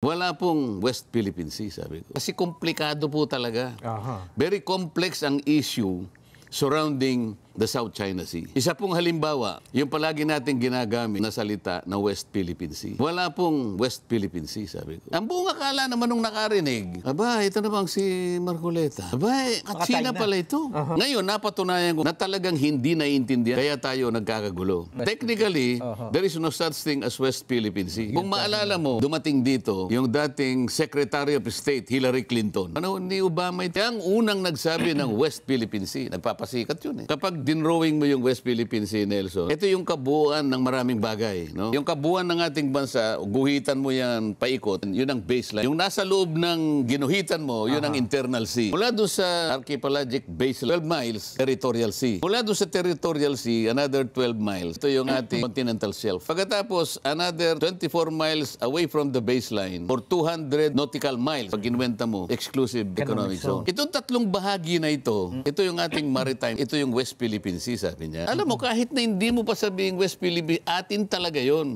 Wala pong West Philippine Sea, sabi ko. Kasi komplikado po talaga. Very complex ang issue surrounding the South China Sea. Isa pong halimbawa, yung palagi natin ginagamit na salita na West Philippine Sea. Wala pong West Philippine Sea, sabi ko. Ang buong akala naman nung nakarinig, aba, ito na bang si Marcoleta? Aba, China pala ito. Ngayon, napatunayan ko na talagang hindi naiintindihan, kaya tayo nagkakagulo. Technically, there is no such thing as West Philippine Sea. Kung maalala mo, dumating dito yung dating Secretary of State, Hillary Clinton. Ano, ni Obama, ito ang unang nagsabi ng West Philippine Sea. Nagpapasikat yun eh. Kapag dinrowing mo yung West Philippine Sea, Nelson, ito yung kabuuan ng maraming bagay. No? Yung kabuuan ng ating bansa, guhitan mo yan paikot, yun ang baseline. Yung nasa loob ng ginuhitan mo, yun ang internal sea. Mula doon sa archipelagic baseline, 12 miles, territorial sea. Mula doon sa territorial sea, another 12 miles. Ito yung ating continental shelf. Pagkatapos, another 24 miles away from the baseline for 200 nautical miles. Pag kinuwenta mo, exclusive economic zone. Itong tatlong bahagi na ito yung ating maritime, ito yung West Philippine Sea, sabi niya. Alam mo, kahit na hindi mo pa sabihing West Philippine, atin talaga yun.